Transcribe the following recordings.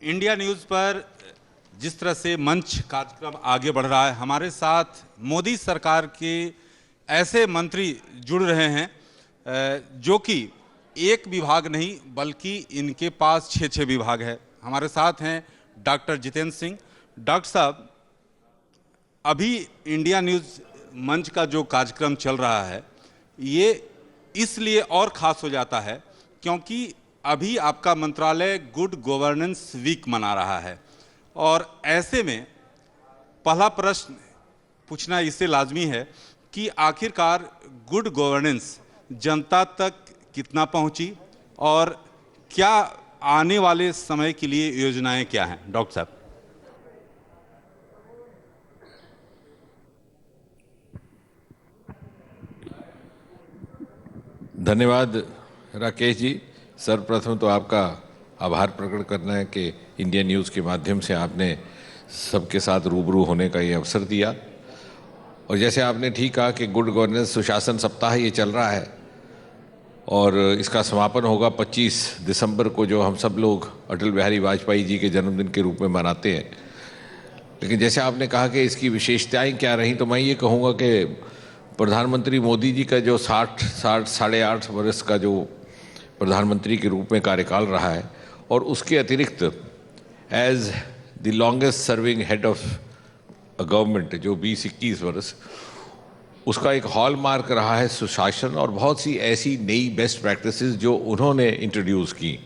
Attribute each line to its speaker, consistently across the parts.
Speaker 1: India news पर जिस तरह से मंच कार्यक्रम आगे बढ़ रहा है, हमारे साथ मोदी सरकार के ऐसे मंत्री जुड़ रहे हैं जो कि एक विभाग नहीं बल्कि इनके पास 6 विभाग है। हमारे साथ हैं डॉक्टर जितेंद्र सिंह। डॉक्टर साहब, अभी इंडिया न्यूज़ मंच का जो कार्यक्रम चल रहा है ये इसलिए और ख़ास हो जाता है क्योंकि अभी आपका मंत्रालय गुड गवर्नेंस वीक मना रहा है, और ऐसे में पहला प्रश्न पूछना इससे लाजमी है कि आखिरकार गुड गवर्नेंस जनता तक कितना पहुंची और क्या आने वाले समय के लिए योजनाएं क्या हैं? डॉक्टर साहब।
Speaker 2: धन्यवाद राकेश जी। सर्वप्रथम तो आपका आभार प्रकट करना है कि इंडिया न्यूज़ के माध्यम से आपने सबके साथ रूबरू होने का ये अवसर दिया। और जैसे आपने ठीक कहा कि गुड गवर्नेंस सुशासन सप्ताह ये चल रहा है और इसका समापन होगा 25 दिसंबर को, जो हम सब लोग अटल बिहारी वाजपेयी जी के जन्मदिन के रूप में मनाते हैं। लेकिन जैसे आपने कहा कि इसकी विशेषताएं क्या रहीं, तो मैं ये कहूँगा कि प्रधानमंत्री मोदी जी का जो साढ़े 8 वर्ष का जो प्रधानमंत्री के रूप में कार्यकाल रहा है, और उसके अतिरिक्त as the longest serving head of a government जो 20-21 वर्ष, उसका एक हॉलमार्क रहा है सुशासन और बहुत सी ऐसी नई बेस्ट प्रैक्टिसेस जो उन्होंने इंट्रोड्यूस की।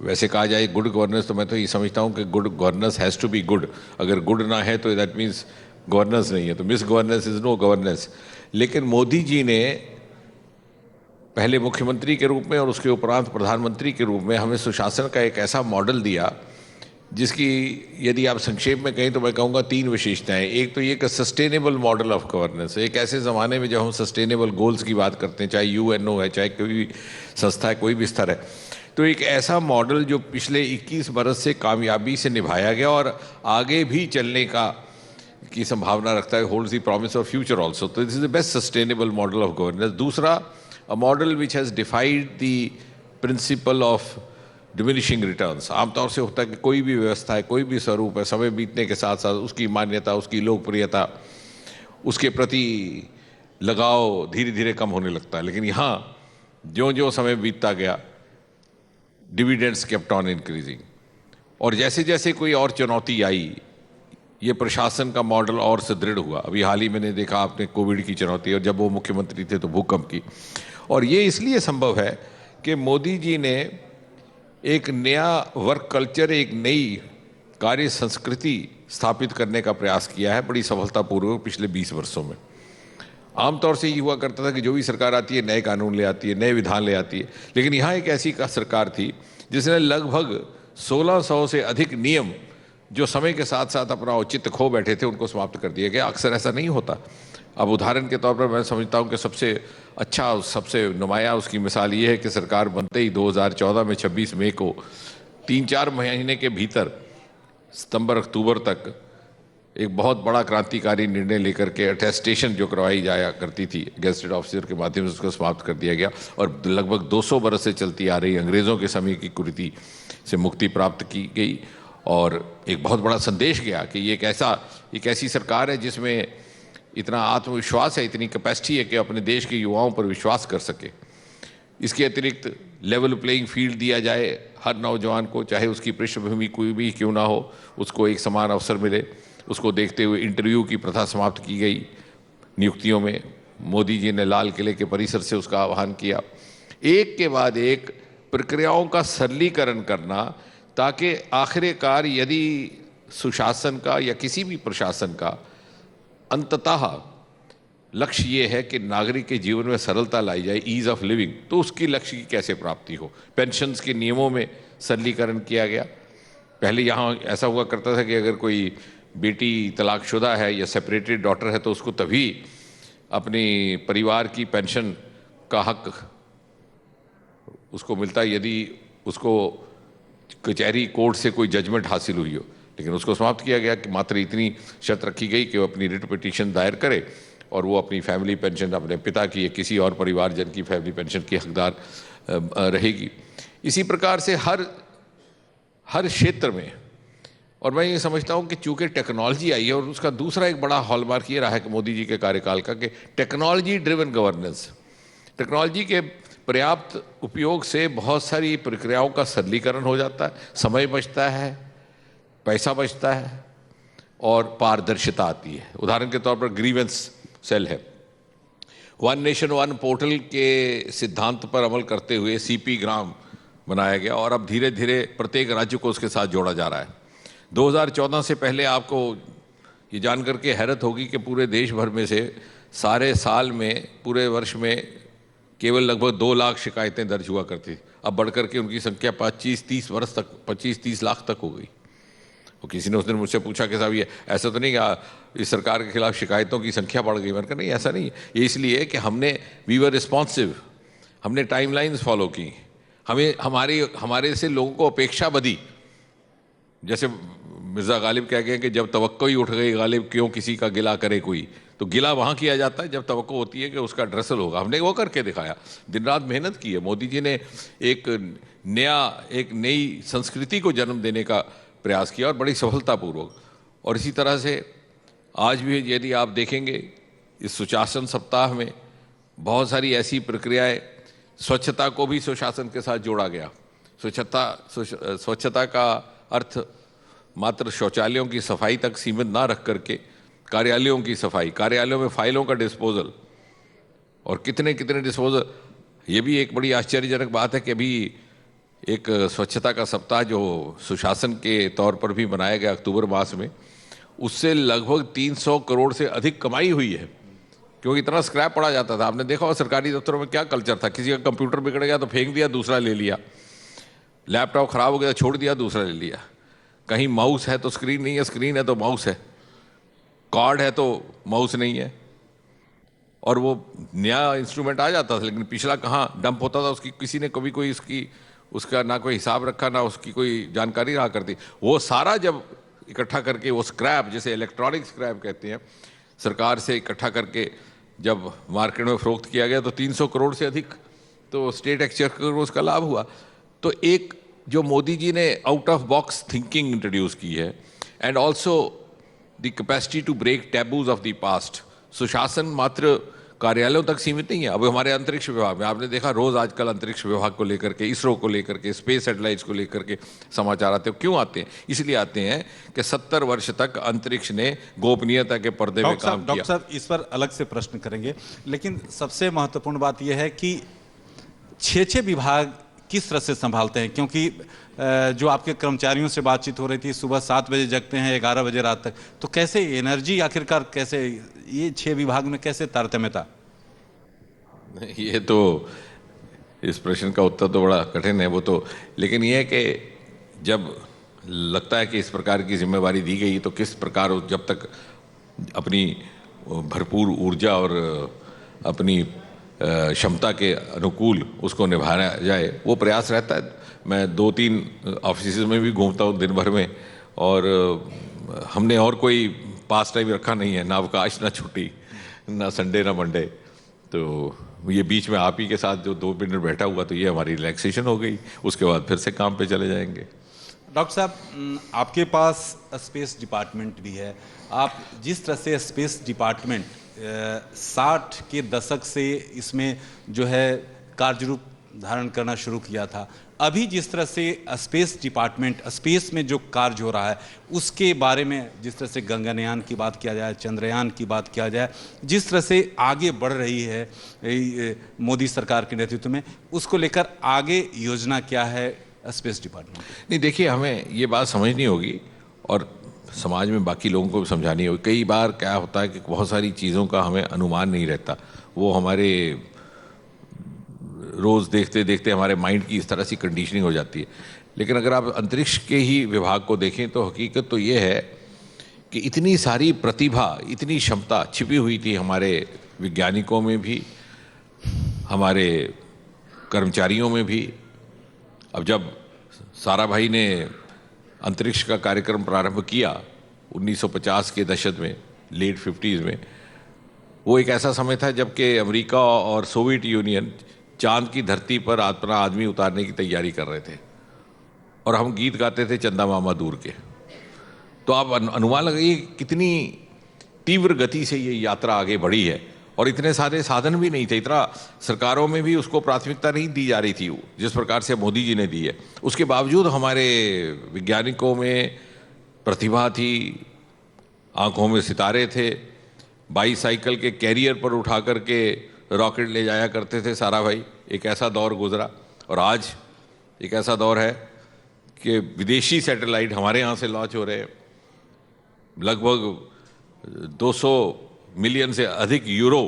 Speaker 2: वैसे कहा जाए गुड गवर्नेंस, तो मैं तो ये समझता हूँ कि good governance has to be good. अगर गुड ना है तो दैट मीन्स गवर्नेंस नहीं है, तो misgovernance is no governance. लेकिन मोदी जी ने पहले मुख्यमंत्री के रूप में और उसके उपरांत प्रधानमंत्री के रूप में हमें सुशासन का एक ऐसा मॉडल दिया जिसकी यदि आप संक्षेप में कहें तो मैं कहूँगा 3 विशेषताएं। एक तो ये कि सस्टेनेबल मॉडल ऑफ गवर्नेंस। एक ऐसे ज़माने में जब हम सस्टेनेबल गोल्स की बात करते हैं, चाहे यूएनओ है, चाहे कोई भी संस्था है, कोई भी स्तर है, तो एक ऐसा मॉडल जो पिछले 21 बरस से कामयाबी से निभाया गया और आगे भी चलने की संभावना रखता है, holds the promise of future also. तो this is the best sustainable model of governance. दूसरा, a model which has defied the principle of diminishing returns. आमतौर से होता है कि कोई भी व्यवस्था है, कोई भी स्वरूप है, समय बीतने के साथ साथ उसकी मान्यता, उसकी लोकप्रियता, उसके प्रति लगाव धीरे धीरे कम होने लगता है। लेकिन यहाँ ज्यों ज्यों समय बीतता गया, डिविडेंड्स केप्ट ऑन इंक्रीजिंग, और जैसे जैसे कोई और चुनौती आई, ये प्रशासन का मॉडल और सुदृढ़ हुआ। अभी हाल ही मैंने देखा आपने कोविड की चुनौती, और जब वो मुख्यमंत्री थे तो भूकंप की। और ये इसलिए संभव है कि मोदी जी ने एक नया वर्क कल्चर, एक नई कार्य संस्कृति स्थापित करने का प्रयास किया है बड़ी सफलतापूर्वक पिछले 20 वर्षों में। आमतौर से ये हुआ करता था कि जो भी सरकार आती है नए कानून ले आती है, नए विधान ले आती है, लेकिन यहाँ एक ऐसी सरकार थी जिसने लगभग 1600 से अधिक नियम जो समय के साथ साथ अपना औचित्य खो बैठे थे उनको समाप्त कर दिया गया। अक्सर ऐसा नहीं होता। अब उदाहरण के तौर पर मैं समझता हूँ कि सबसे अच्छा, सबसे नुमाया उसकी मिसाल ये है कि सरकार बनते ही 2014 में 26 मई को 3-4 महीने के भीतर सितंबर अक्टूबर तक एक बहुत बड़ा क्रांतिकारी निर्णय लेकर के अटेस्टेशन जो करवाई जाया करती थी गेजेटेड ऑफिसर के माध्यम से, उसको समाप्त कर दिया गया और लगभग 200 बरस से चलती आ रही अंग्रेज़ों के समय की कुरीति से मुक्ति प्राप्त की गई। और एक बहुत बड़ा संदेश गया कि ये एक ऐसी सरकार है जिसमें इतना आत्मविश्वास है, इतनी कैपेसिटी है कि अपने देश के युवाओं पर विश्वास कर सके। इसके अतिरिक्त लेवल प्लेइंग फील्ड दिया जाए हर नौजवान को, चाहे उसकी पृष्ठभूमि कोई भी क्यों ना हो, उसको एक समान अवसर मिले। उसको देखते हुए इंटरव्यू की प्रथा समाप्त की गई नियुक्तियों में। मोदी जी ने लाल किले के परिसर से उसका आह्वान किया। एक के बाद एक प्रक्रियाओं का सरलीकरण करना, ताकि आखिरकार यदि सुशासन का या किसी भी प्रशासन का अंततः लक्ष्य ये है कि नागरिक के जीवन में सरलता लाई जाए, ईज़ ऑफ लिविंग, तो उसकी लक्ष्य की कैसे प्राप्ति हो। पेंशन्स के नियमों में सरलीकरण किया गया। पहले यहाँ ऐसा हुआ करता था कि अगर कोई बेटी तलाकशुदा है या सेपरेटेड डॉटर है तो उसको तभी अपनी परिवार की पेंशन का हक उसको मिलता यदि उसको कचहरी कोर्ट से कोई जजमेंट हासिल हुई हो। लेकिन उसको समाप्त किया गया कि मात्र इतनी शर्त रखी गई कि वो अपनी रिट पिटीशन दायर करे और वो अपनी फैमिली पेंशन अपने पिता की या किसी और परिवारजन की फैमिली पेंशन की हकदार रहेगी। इसी प्रकार से हर क्षेत्र में। और मैं ये समझता हूँ कि चूंकि टेक्नोलॉजी आई है, और उसका दूसरा एक बड़ा हॉलमार्क ये रहा है कि मोदी जी के कार्यकाल का, कि टेक्नोलॉजी ड्रिवन गवर्नेंस, टेक्नोलॉजी के पर्याप्त उपयोग से बहुत सारी प्रक्रियाओं का सरलीकरण हो जाता है, समय बचता है, पैसा बचता है और पारदर्शिता आती है। उदाहरण के तौर पर ग्रीवेंस सेल है, वन नेशन वन पोर्टल के सिद्धांत पर अमल करते हुए सीपी ग्राम बनाया गया और अब धीरे धीरे प्रत्येक राज्य को उसके साथ जोड़ा जा रहा है। 2014 से पहले आपको ये जानकर के हैरत होगी कि पूरे देश भर में से सारे साल में, पूरे वर्ष में केवल लगभग 2 लाख शिकायतें दर्ज हुआ करती थी। अब बढ़कर के उनकी संख्या 25-30 लाख तक हो गई। और किसी ने उस दिन मुझसे पूछा कि साहब ये ऐसा तो नहीं कि इस सरकार के खिलाफ शिकायतों की संख्या बढ़ गई? मैंने कहा नहीं, ऐसा नहीं है। ये इसलिए है कि वी वर रिस्पॉन्सिव, हमने टाइमलाइंस फॉलो की, हमारे से लोगों को अपेक्षा बधी। जैसे मिर्ज़ा गालिब कह गए कि जब तवक्को ही उठ गई गालिब, क्यों किसी का गिला करे कोई। तो गिला वहाँ किया जाता है जब तवक्को होती है कि उसका ड्रेसल होगा। हमने वो करके दिखाया, दिन रात मेहनत की है। मोदी जी ने एक नई संस्कृति को जन्म देने का प्रयास किया और बड़ी सफलतापूर्वक। और इसी तरह से आज भी यदि आप देखेंगे, इस सुशासन सप्ताह में बहुत सारी ऐसी प्रक्रियाएं, स्वच्छता को भी सुशासन के साथ जोड़ा गया। स्वच्छता का अर्थ मात्र शौचालयों की सफाई तक सीमित ना रख करके कार्यालयों की सफाई, कार्यालयों में फाइलों का डिस्पोजल, और कितने कितने डिस्पोजल। ये भी एक बड़ी आश्चर्यजनक बात है कि अभी एक स्वच्छता का सप्ताह जो सुशासन के तौर पर भी मनाया गया अक्टूबर मास में, उससे लगभग 300 करोड़ से अधिक कमाई हुई है, क्योंकि इतना स्क्रैप पड़ा जाता था। आपने देखा हो सरकारी दफ्तरों में क्या कल्चर था, किसी का कंप्यूटर बिगड़ गया तो फेंक दिया, दूसरा ले लिया, लैपटॉप खराब हो गया तो छोड़ दिया, दूसरा ले लिया, कहीं माउस है तो स्क्रीन नहीं है, स्क्रीन है तो माउस है, कार्ड है तो माउस नहीं है। और वो नया इंस्ट्रूमेंट आ जाता था, लेकिन पिछला कहाँ डंप होता था, उसकी किसी ने कभी कोई उसका ना कोई हिसाब रखा, ना उसकी कोई जानकारी रहा करती। वो सारा जब इकट्ठा करके वो स्क्रैप, जिसे इलेक्ट्रॉनिक स्क्रैप कहते हैं, सरकार से इकट्ठा करके जब मार्केट में फरोख्त किया गया तो 300 करोड़ से अधिक तो स्टेट एक्सचेकर को उसका लाभ हुआ। तो एक जो मोदी जी ने out of box thinking introduce की है, and also the capacity to break taboos of the past. सुशासन मात्र कार्यालयों तक सीमित नहीं है। अब हमारे अंतरिक्ष विभाग में आपने देखा, रोज आजकल अंतरिक्ष विभाग को लेकर के, इसरो को लेकर के, स्पेस सैटेलाइट्स को लेकर के समाचार आते हैं। क्यों आते हैं? इसलिए आते हैं कि 70 वर्ष तक अंतरिक्ष ने गोपनीयता के पर्दे में काम किया।
Speaker 1: डॉक्टर साहब, इस पर अलग से प्रश्न करेंगे, लेकिन सबसे महत्वपूर्ण बात यह है कि 6 विभाग किस तरह से संभालते हैं? क्योंकि जो आपके कर्मचारियों से बातचीत हो रही थी, सुबह 7 बजे जगते हैं, 11 बजे रात तक, तो कैसे एनर्जी आखिरकार, कैसे ये 6 विभाग में कैसे तारतम्यता?
Speaker 2: ये तो इस प्रश्न का उत्तर तो बड़ा कठिन है वो तो, लेकिन ये है कि जब लगता है कि इस प्रकार की जिम्मेवारी दी गई तो किस प्रकार, जब तक अपनी भरपूर ऊर्जा और अपनी क्षमता के अनुकूल उसको निभाया जाए, वो प्रयास रहता है। मैं 2-3 ऑफिस में भी घूमता हूँ दिन भर में, और हमने और कोई पास टाइम रखा नहीं है, ना अवकाश, ना छुट्टी, ना संडे, ना मंडे। तो ये बीच में आप ही के साथ जो 2 मिनट बैठा हुआ, तो ये हमारी रिलैक्सेशन हो गई। उसके बाद फिर से काम पे चले जाएंगे।
Speaker 1: डॉक्टर साहब, आपके पास स्पेस डिपार्टमेंट भी है। आप जिस तरह से स्पेस डिपार्टमेंट 60 के दशक से इसमें जो है कार्यरूप धारण करना शुरू किया था, अभी जिस तरह से स्पेस डिपार्टमेंट, स्पेस में जो कार्य हो रहा है, उसके बारे में जिस तरह से गगनयान की बात किया जाए, चंद्रयान की बात किया जाए, जिस तरह से आगे बढ़ रही है मोदी सरकार के नेतृत्व में, उसको लेकर आगे योजना क्या है स्पेस डिपार्टमेंट?
Speaker 2: नहीं, देखिए, हमें ये बात समझनी होगी और समाज में बाकी लोगों को भी समझानी होगी। कई बार क्या होता है कि बहुत सारी चीज़ों का हमें अनुमान नहीं रहता, वो हमारे रोज़ देखते देखते हमारे माइंड की इस तरह सी कंडीशनिंग हो जाती है। लेकिन अगर आप अंतरिक्ष के ही विभाग को देखें तो हकीकत तो ये है कि इतनी सारी प्रतिभा, इतनी क्षमता छिपी हुई थी हमारे वैज्ञानिकों में भी, हमारे कर्मचारियों में भी। अब जब साराभाई ने अंतरिक्ष का कार्यक्रम प्रारंभ किया 1950 के दशक में, लेट 50s में, वो एक ऐसा समय था जबकि अमेरिका और सोवियत यूनियन चांद की धरती पर अपना आदमी उतारने की तैयारी कर रहे थे। और हम गीत गाते थे चंदा मामा दूर के। तो आप अनुमान लगाइए कितनी तीव्र गति से ये यात्रा आगे बढ़ी है, और इतने सारे साधन भी नहीं थे, इतना सरकारों में भी उसको प्राथमिकता नहीं दी जा रही थी जिस प्रकार से मोदी जी ने दी है। उसके बावजूद हमारे वैज्ञानिकों में प्रतिभा थी, आंखों में सितारे थे, बाईसाइकिल के कैरियर पर उठा करके रॉकेट ले जाया करते थे सारा भाई। एक ऐसा दौर गुजरा, और आज एक ऐसा दौर है कि विदेशी सैटेलाइट हमारे यहाँ से लॉन्च हो रहे हैं। लगभग 200 मिलियन से अधिक यूरो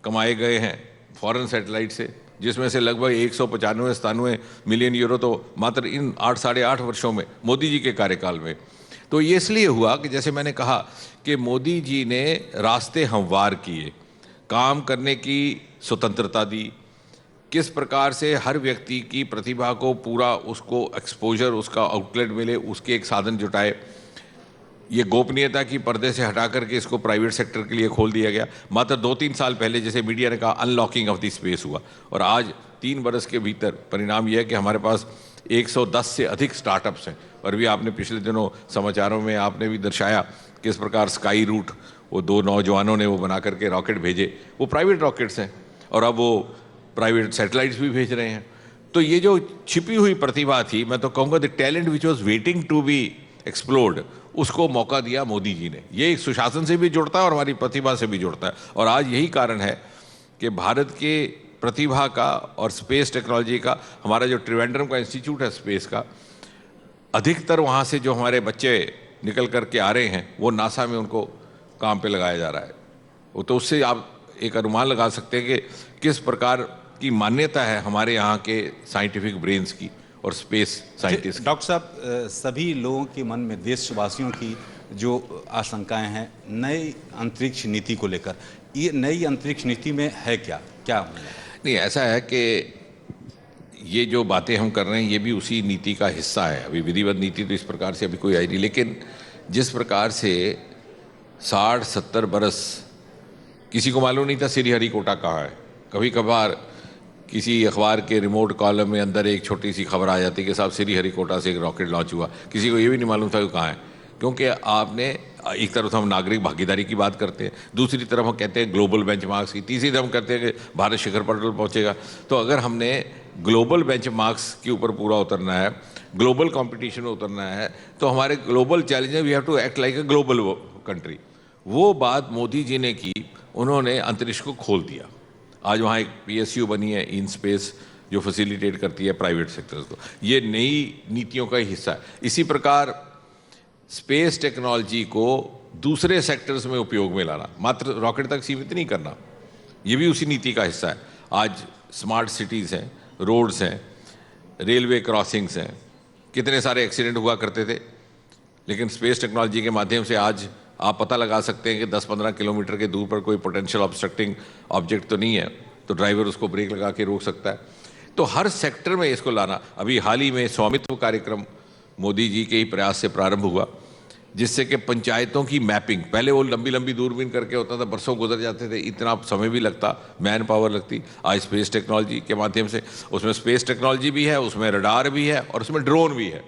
Speaker 2: कमाए गए हैं फॉरेन सैटेलाइट से, जिसमें से लगभग 195-97 मिलियन यूरो तो मात्र इन 8-8.5 वर्षों में मोदी जी के कार्यकाल में। तो ये इसलिए हुआ कि जैसे मैंने कहा कि मोदी जी ने रास्ते हमवार किए, काम करने की स्वतंत्रता दी, किस प्रकार से हर व्यक्ति की प्रतिभा को पूरा उसको एक्सपोजर, उसका आउटलेट मिले, उसके एक साधन जुटाए। ये गोपनीयता की पर्दे से हटा करके इसको प्राइवेट सेक्टर के लिए खोल दिया गया। मात्र 2-3 साल पहले, जैसे मीडिया ने कहा, अनलॉकिंग ऑफ द स्पेस हुआ, और आज 3 बरस के भीतर परिणाम यह है कि हमारे पास 110 से अधिक स्टार्टअप्स हैं। और भी आपने पिछले दिनों समाचारों में आपने भी दर्शाया किस प्रकार स्काई रूट, वो 2 नौजवानों ने वो बना करके रॉकेट भेजे, वो प्राइवेट रॉकेट्स हैं, और अब वो प्राइवेट सैटेलाइट्स भी भेज रहे हैं। तो ये जो छिपी हुई प्रतिभा थी, मैं तो कहूँगा the talent which was waiting to be explored, उसको मौका दिया मोदी जी ने। ये सुशासन से भी जुड़ता है और हमारी प्रतिभा से भी जुड़ता है। और आज यही कारण है कि भारत के प्रतिभा का और स्पेस टेक्नोलॉजी का, हमारा जो त्रिवेंद्रम का इंस्टीट्यूट है स्पेस का, अधिकतर वहाँ से जो हमारे बच्चे निकल करके आ रहे हैं वो नासा में उनको काम पे लगाया जा रहा है। वो तो उससे आप एक अनुमान लगा सकते हैं कि किस प्रकार की मान्यता है हमारे यहाँ के साइंटिफिक ब्रेन्स की और स्पेस साइंटिस्ट।
Speaker 1: डॉक्टर साहब, सभी लोगों के मन में, देशवासियों की जो आशंकाएं हैं नई अंतरिक्ष नीति को लेकर, ये नई अंतरिक्ष नीति में है क्या क्या?
Speaker 2: नहीं, ऐसा है कि ये जो बातें हम कर रहे हैं ये भी उसी नीति का हिस्सा है। अभी विधिवत नीति तो इस प्रकार से अभी कोई आई नहीं, लेकिन जिस प्रकार से 60-70 बरस किसी को मालूम नहीं था श्रीहरिकोटा कहाँ है। कभी कभार किसी अखबार के रिमोट कॉलम में अंदर एक छोटी सी खबर आ जाती कि साहब श्रीहरिकोटा से एक रॉकेट लॉन्च हुआ, किसी को ये भी नहीं मालूम था कि कहाँ है। क्योंकि आपने एक तरफ हम नागरिक भागीदारी की बात करते हैं, दूसरी तरफ हम कहते हैं ग्लोबल बेंचमार्क्स की, तीसरी तरफ हम कहते हैं कि भारत शिखर पर पहुँचेगा। तो अगर हमने ग्लोबल बेंचमार्क्स के ऊपर पूरा उतरना है, ग्लोबल कंपटीशन में उतरना है, तो हमारे global challenge, we have to act like a global country. वो बात मोदी जी ने की, उन्होंने अंतरिक्ष को खोल दिया। आज वहाँ एक PSU बनी है, इन स्पेस, जो फैसिलिटेट करती है प्राइवेट सेक्टर्स को। ये नई नीतियों का ही हिस्सा है। इसी प्रकार स्पेस टेक्नोलॉजी को दूसरे सेक्टर्स में उपयोग में लाना, मात्र रॉकेट तक सीमित नहीं करना, ये भी उसी नीति का हिस्सा है। आज स्मार्ट सिटीज़ हैं, रोड्स हैं, रेलवे क्रॉसिंग्स हैं, कितने सारे एक्सीडेंट हुआ करते थे, लेकिन स्पेस टेक्नोलॉजी के माध्यम से आज आप पता लगा सकते हैं कि 10-15 किलोमीटर के दूर पर कोई पोटेंशियल ऑब्स्ट्रक्टिंग ऑब्जेक्ट तो नहीं है, तो ड्राइवर उसको ब्रेक लगा के रोक सकता है। तो हर सेक्टर में इसको लाना। अभी हाल ही में स्वामित्व कार्यक्रम मोदी जी के ही प्रयास से प्रारंभ हुआ, जिससे कि पंचायतों की मैपिंग, पहले वो लंबी लंबी दूरबीन करके होता था, बरसों गुजर जाते थे, इतना समय भी लगता, मैन पावर लगती। आज स्पेस टेक्नोलॉजी के माध्यम से, उसमें स्पेस टेक्नोलॉजी भी है, उसमें रडार भी है, और उसमें ड्रोन भी है,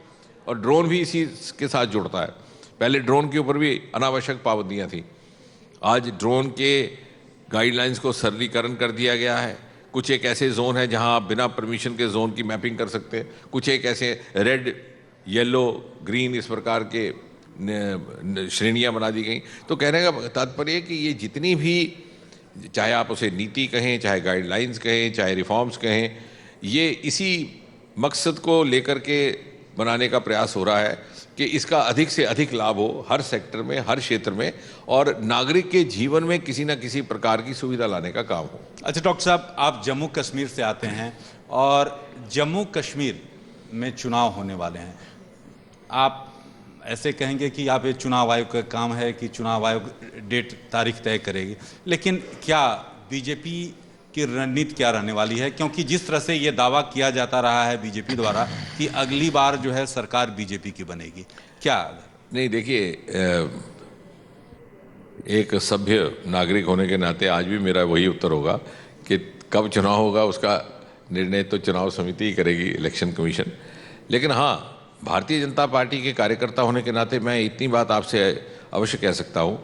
Speaker 2: और ड्रोन भी इसी के साथ जुड़ता है। पहले ड्रोन के ऊपर भी अनावश्यक पाबंदियाँ थी, आज ड्रोन के गाइडलाइंस को सरलीकरण कर दिया गया है। कुछ एक ऐसे जोन है जहां आप बिना परमिशन के जोन की मैपिंग कर सकते हैं, कुछ एक ऐसे रेड, येलो, ग्रीन, इस प्रकार के श्रेणियां बना दी गई। तो कहने का तात्पर्य है कि ये जितनी भी, चाहे आप उसे नीति कहें, चाहे गाइडलाइंस कहें, चाहे रिफॉर्म्स कहें, ये इसी मकसद को लेकर के बनाने का प्रयास हो रहा है कि इसका अधिक से अधिक लाभ हो हर सेक्टर में, हर क्षेत्र में, और नागरिक के जीवन में किसी न किसी प्रकार की सुविधा लाने का काम हो।
Speaker 1: अच्छा डॉक्टर साहब, आप जम्मू कश्मीर से आते हैं और जम्मू कश्मीर में चुनाव होने वाले हैं। आप ऐसे कहेंगे कि आप ये चुनाव आयोग का काम है कि चुनाव आयोग डेट तारीख तय करेगी, लेकिन क्या बीजेपी की रणनीति क्या रहने वाली है? क्योंकि जिस तरह से ये दावा किया जाता रहा है बीजेपी द्वारा कि अगली बार जो है सरकार बीजेपी की बनेगी, क्या?
Speaker 2: नहीं, देखिए, एक सभ्य नागरिक होने के नाते आज भी मेरा वही उत्तर होगा कि कब चुनाव होगा उसका निर्णय तो चुनाव समिति ही करेगी, इलेक्शन कमीशन। लेकिन हाँ, भारतीय जनता पार्टी के कार्यकर्ता होने के नाते मैं इतनी बात आपसे अवश्य कह सकता हूं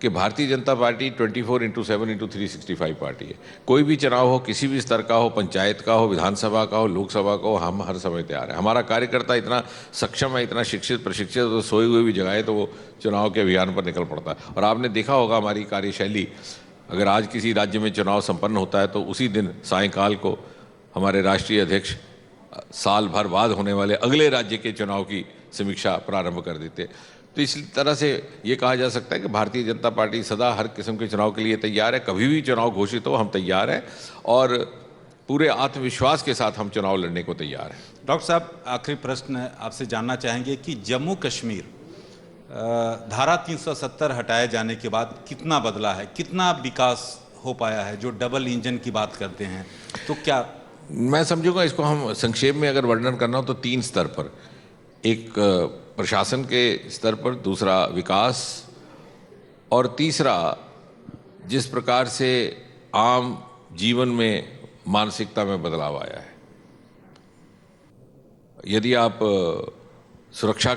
Speaker 2: कि भारतीय जनता पार्टी 24/7/365 पार्टी है। कोई भी चुनाव हो, किसी भी स्तर का हो, पंचायत का हो, विधानसभा का हो, लोकसभा का हो, हम हर समय तैयार हैं। हमारा कार्यकर्ता इतना सक्षम है, इतना शिक्षित प्रशिक्षित, तो सोए हुए भी जगाए तो वो चुनाव के अभियान पर निकल पड़ता है। और आपने देखा होगा हमारी कार्यशैली, अगर आज किसी राज्य में चुनाव संपन्न होता है तो उसी दिन सायंकाल को हमारे राष्ट्रीय अध्यक्ष साल भर बाद होने वाले अगले राज्य के चुनाव की समीक्षा प्रारंभ कर देते। तो इस तरह से ये कहा जा सकता है कि भारतीय जनता पार्टी सदा हर किस्म के चुनाव के लिए तैयार है। कभी भी चुनाव घोषित हो हम तैयार हैं और पूरे आत्मविश्वास के साथ हम चुनाव लड़ने को तैयार हैं।
Speaker 1: डॉक्टर साहब, आखिरी प्रश्न आपसे जानना चाहेंगे कि जम्मू कश्मीर धारा 370 हटाए जाने के बाद कितना बदला है, कितना विकास हो पाया है? जो डबल इंजन की बात करते हैं तो क्या
Speaker 2: मैं समझूंगा इसको हम संक्षेप में अगर वर्णन करना हो तो 3 स्तर पर, एक प्रशासन के स्तर पर, दूसरा विकास और तीसरा जिस प्रकार से आम जीवन में मानसिकता में बदलाव आया है। यदि आप सुरक्षा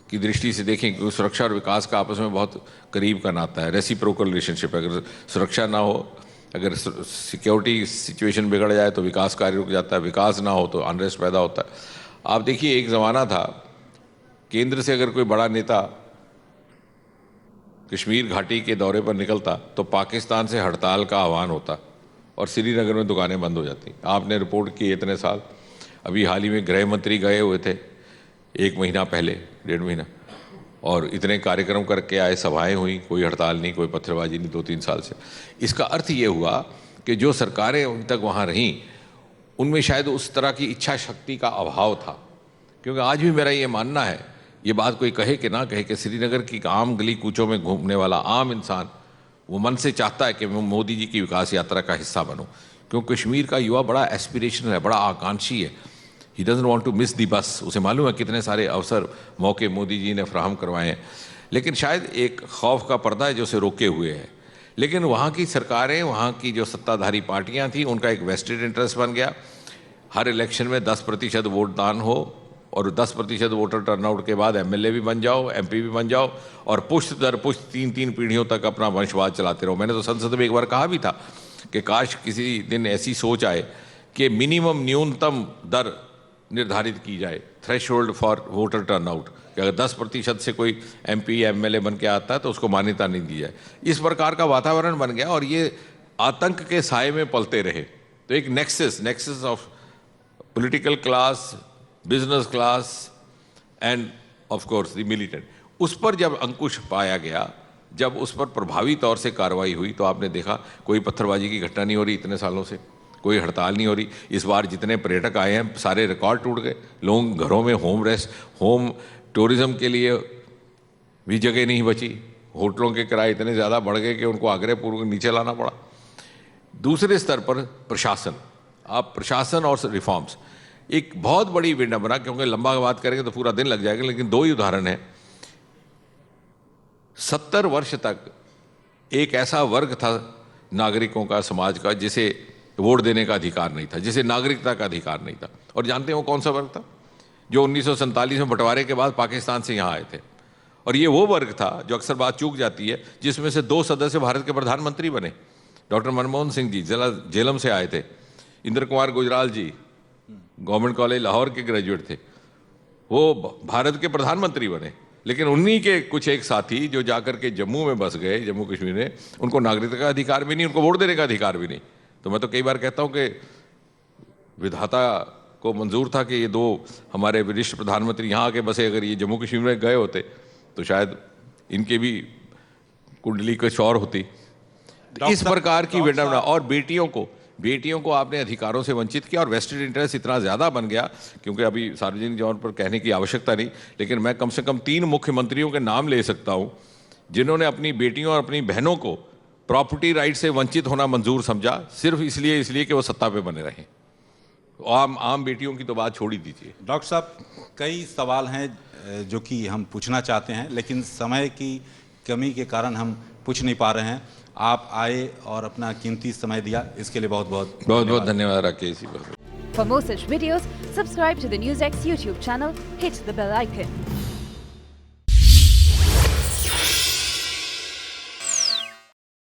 Speaker 2: की दृष्टि से देखें, क्योंकि सुरक्षा और विकास का आपस में बहुत करीब का नाता है, रेसिप्रोकल रिलेशनशिप है। अगर सुरक्षा ना हो, अगर सिक्योरिटी सिचुएशन बिगड़ जाए तो विकास कार्य रुक जाता है, विकास ना हो तो अनरेस्ट पैदा होता है। आप देखिए, एक ज़माना था केंद्र से अगर कोई बड़ा नेता कश्मीर घाटी के दौरे पर निकलता तो पाकिस्तान से हड़ताल का आह्वान होता और श्रीनगर में दुकानें बंद हो जाती। आपने रिपोर्ट की इतने साल, अभी हाल ही में गृह मंत्री गए हुए थे 1 महीना पहले, 1.5 महीना, और इतने कार्यक्रम करके आए, सभाएं हुई, कोई हड़ताल नहीं, कोई पत्थरबाजी नहीं 2-3 साल से। इसका अर्थ ये हुआ कि जो सरकारें अभी तक वहाँ रहीं उनमें शायद उस तरह की इच्छा शक्ति का अभाव था। क्योंकि आज भी मेरा ये मानना है, ये बात कोई कहे कि ना कहे, कि श्रीनगर की आम गली कूचों में घूमने वाला आम इंसान वो मन से चाहता है कि मैं मोदी जी की विकास यात्रा का हिस्सा बनूं। क्योंकि कश्मीर का युवा बड़ा एस्पिरेशनल है, बड़ा आकांक्षी है। He doesn't want to miss the bus. उसे मालूम है कितने सारे अवसर, मौके मोदी जी ने फराहम करवाए हैं, लेकिन शायद एक खौफ का पर्दा है जो उसे रोके हुए है। लेकिन वहाँ की सरकारें, वहाँ की जो सत्ताधारी पार्टियाँ थी, उनका एक वेस्टेड इंटरेस्ट बन गया। हर इलेक्शन में 10% वोट दान हो और 10% वोटर टर्नआउट के बाद एमएलए भी बन जाओ, एमपी भी बन जाओ और पुश्त दर पुश्त 3-3 पीढ़ियों तक अपना वंशवाद चलाते रहो। मैंने तो संसद में एक बार कहा भी था कि काश किसी दिन ऐसी सोच आए कि मिनिमम, न्यूनतम दर निर्धारित की जाए, थ्रेशोल्ड फॉर वोटर टर्नआउट, कि अगर 10% से कोई एमपी या एमएलए बन के आता है तो उसको मान्यता नहीं दी जाए। इस प्रकार का वातावरण बन गया और ये आतंक के साए में पलते रहे। तो एक nexus of political class, business class end of course the militant, उस पर जब अंकुश पाया गया, जब उस पर प्रभावी तौर से कार्रवाई हुई, तो आपने देखा कोई पत्थरबाजी की घटना नहीं हो रही इतने सालों से, कोई हड़ताल नहीं हो रही। इस बार जितने पर्यटक आए हैं सारे रिकॉर्ड टूट गए। लोग घरों में होम टूरिज्म के लिए भी जगह नहीं बची। होटलों के किराए इतने ज़्यादा बढ़ गए कि उनको आग्रहपूर्वक नीचे लाना पड़ा। दूसरे स्तर पर प्रशासन, आप प्रशासन और रिफॉर्म्स, एक बहुत बड़ी विडंबना, क्योंकि लंबा बात करेंगे तो पूरा दिन लग जाएगा, लेकिन 2 ही उदाहरण हैं। 70 वर्ष तक एक ऐसा वर्ग था नागरिकों का, समाज का, जिसे वोट देने का अधिकार नहीं था, जिसे नागरिकता का अधिकार नहीं था। और जानते हैं वो कौन सा वर्ग था? जो 1947 में बंटवारे के बाद पाकिस्तान से यहाँ आए थे। और ये वो वर्ग था, जो अक्सर बात चूक जाती है, जिसमें से 2 सदस्य भारत के प्रधानमंत्री बने। डॉक्टर मनमोहन सिंह जी जेलम से आए थे, इंद्र कुमार गुजराल जी गवर्नमेंट कॉलेज लाहौर के ग्रेजुएट थे, वो भारत के प्रधानमंत्री बने। लेकिन उन्हीं के कुछ एक साथी जो जाकर के जम्मू में बस गए, जम्मू कश्मीर में, उनको नागरिकता का अधिकार भी नहीं, उनको वोट देने का अधिकार भी नहीं। तो मैं तो कई बार कहता हूं कि विधाता को मंजूर था कि ये 2 हमारे वरिष्ठ प्रधानमंत्री यहाँ आके बसे, अगर ये जम्मू कश्मीर में गए होते तो शायद इनके भी कुंडली कुछ और होती। इस प्रकार की विडंबना। और बेटियों को आपने अधिकारों से वंचित किया और वेस्टेड इंटरेस्ट इतना ज़्यादा बन गया, क्योंकि अभी सार्वजनिक जगह पर कहने की आवश्यकता नहीं, लेकिन मैं कम से कम 3 मुख्यमंत्रियों के नाम ले सकता हूं जिन्होंने अपनी बेटियों और अपनी बहनों को प्रॉपर्टी राइट से वंचित होना मंजूर समझा, सिर्फ इसलिए कि वो सत्ता पे बने रहें। आम बेटियों की तो बात छोड़ ही दीजिए।
Speaker 1: डॉक्टर साहब, कई सवाल हैं जो कि हम पूछना चाहते हैं, लेकिन समय की कमी के कारण हम पूछ नहीं पा रहे हैं। आप आए और अपना कीमती समय दिया, इसके लिए बहुत बहुत
Speaker 2: धन्यवाद Rakesh ji.
Speaker 3: For more such videos, Subscribe to the NewsX YouTube channel, hit the bell icon.